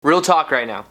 Real talk right now.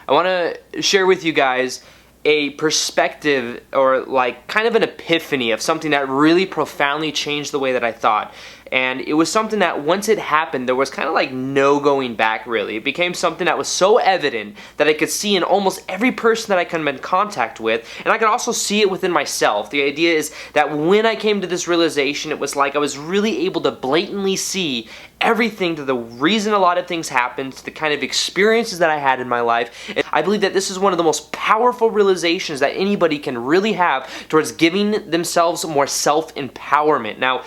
I want to share with you guys a perspective or like kind of an epiphany of something that really profoundly changed the way that I thought. And it was something that once it happened, there was kind of like no going back really. It became something that was so evident that I could see in almost every person that I come in contact with, and I could also see it within myself. The idea is that when I came to this realization, it was like I was really able to blatantly see everything, to the reason a lot of things happened, to the kind of experiences that I had in my life. And I believe that this is one of the most powerful realizations that anybody can really have towards giving themselves more self-empowerment. Now,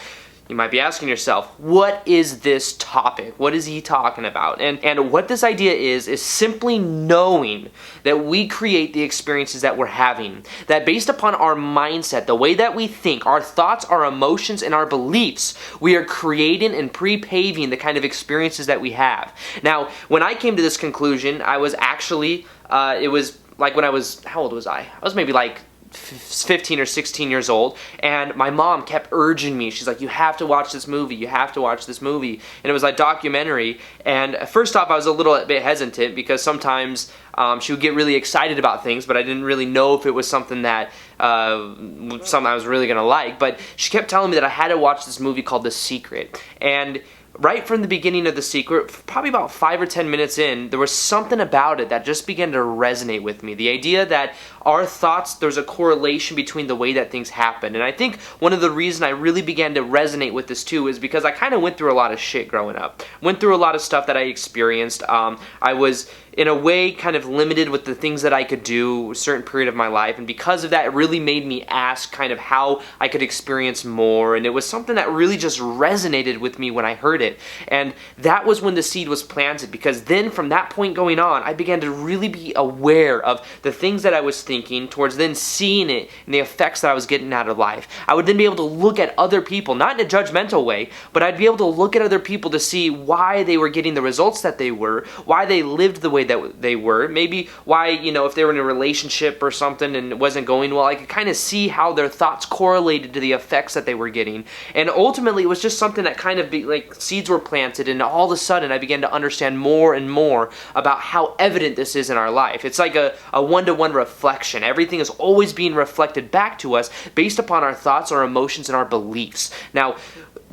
you might be asking yourself, what is this topic? What is he talking about? And what this idea is simply knowing that we create the experiences that we're having. That based upon our mindset, the way that we think, our thoughts, our emotions, and our beliefs, we are creating and pre-paving the kind of experiences that we have. Now, when I came to this conclusion, I was actually, it was like when I was, how old was I? I was maybe like 15 or 16 years old, and my mom kept urging me. She's like, you have to watch this movie, you have to watch this movie. And it was like documentary, and first off I was a little bit hesitant because sometimes she would get really excited about things, but I didn't really know if it was something that something I was really gonna like. But she kept telling me that I had to watch this movie called The Secret. And right from the beginning of The Secret, probably about 5 or 10 minutes in, there was something about it that just began to resonate with me. The idea that our thoughts, there's a correlation between the way that things happen. And I think one of the reasons I really began to resonate with this too is because I kind of went through a lot of shit growing up. Went through a lot of stuff that I experienced. I was in a way kind of limited with the things that I could do a certain period of my life, and because of that it really made me ask kind of how I could experience more, and it was something that really just resonated with me when I heard it. And that was when the seed was planted, because then from that point going on I began to really be aware of the things that I was thinking, towards then seeing it and the effects that I was getting out of life. I would then be able to look at other people, not in a judgmental way, but I'd be able to look at other people to see why they were getting the results that they were, why they lived the way that they were, maybe why, you know, if they were in a relationship or something and it wasn't going well, I could kind of see how their thoughts correlated to the effects that they were getting. And ultimately it was just something that kind of like seeds were planted, and all of a sudden I began to understand more and more about how evident this is in our life. It's like a one-to-one reflection. Everything is always being reflected back to us based upon our thoughts, our emotions, and our beliefs. Now,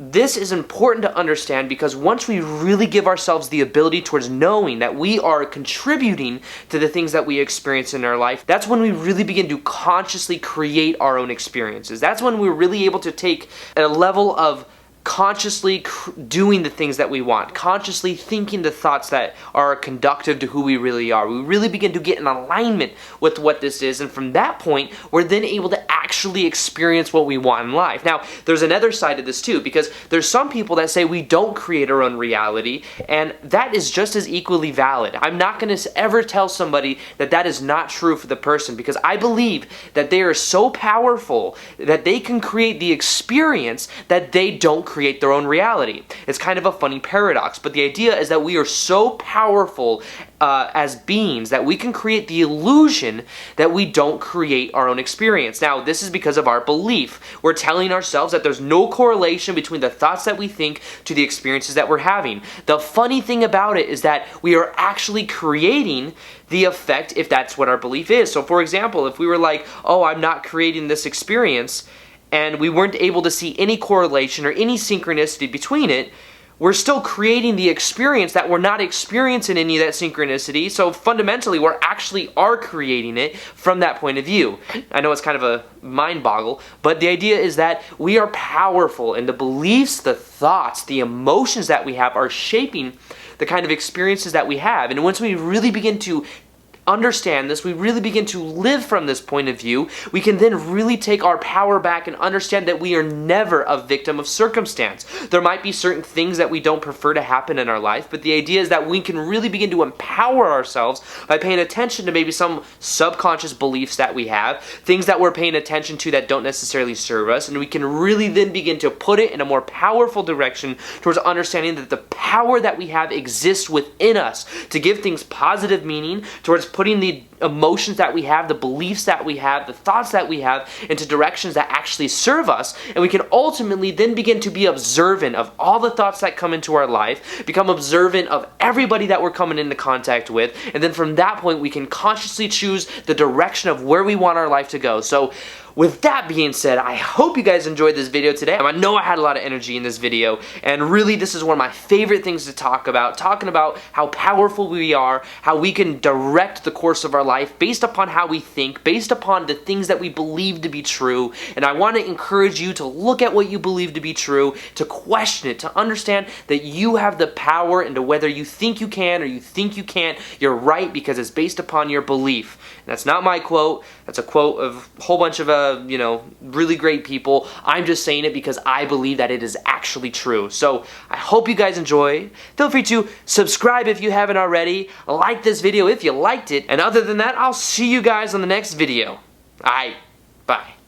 this is important to understand because once we really give ourselves the ability towards knowing that we are contributing to the things that we experience in our life, that's when we really begin to consciously create our own experiences. That's when we're really able to take a level of consciously doing the things that we want, consciously thinking the thoughts that are conductive to who we really are. We really begin to get in alignment with what this is, and from that point, we're then able to actually experience what we want in life. Now, there's another side of this too, because there's some people that say we don't create our own reality, and that is just as equally valid. I'm not going to ever tell somebody that that is not true for the person, because I believe that they are so powerful that they can create the experience that they don't create their own reality. It's kind of a funny paradox, but the idea is that we are so powerful as beings that we can create the illusion that we don't create our own experience. Now, this is because of our belief. We're telling ourselves that there's no correlation between the thoughts that we think to the experiences that we're having. The funny thing about it is that we are actually creating the effect if that's what our belief is. So for example, if we were like, oh, I'm not creating this experience, and we weren't able to see any correlation or any synchronicity between it, we're still creating the experience that we're not experiencing any of that synchronicity. So fundamentally, we're actually are creating it from that point of view. I know it's kind of a mind boggle, but the idea is that we are powerful, and the beliefs, the thoughts, the emotions that we have are shaping the kind of experiences that we have. And once we really begin to understand this, we really begin to live from this point of view, we can then really take our power back and understand that we are never a victim of circumstance. There might be certain things that we don't prefer to happen in our life, but the idea is that we can really begin to empower ourselves by paying attention to maybe some subconscious beliefs that we have, things that we're paying attention to that don't necessarily serve us, and we can really then begin to put it in a more powerful direction towards understanding that the power that we have exists within us to give things positive meaning, towards putting the emotions that we have, the beliefs that we have, the thoughts that we have into directions that actually serve us, and we can ultimately then begin to be observant of all the thoughts that come into our life, become observant of everybody that we're coming into contact with, and then from that point we can consciously choose the direction of where we want our life to go. So with that being said, I hope you guys enjoyed this video today. I know I had a lot of energy in this video, and really this is one of my favorite things to talk about, talking about how powerful we are, how we can direct the course of our life based upon how we think, based upon the things that we believe to be true. And I want to encourage you to look at what you believe to be true, to question it, to understand that you have the power, and to whether you think you can or you think you can't, you're right, because it's based upon your belief. And that's not my quote. That's a quote of a whole bunch of really great people. I'm just saying it because I believe that it is actually true. So I hope you guys enjoy. Feel free to subscribe if you haven't already. Like this video if you liked it. And other than that, I'll see you guys on the next video. Alright, bye.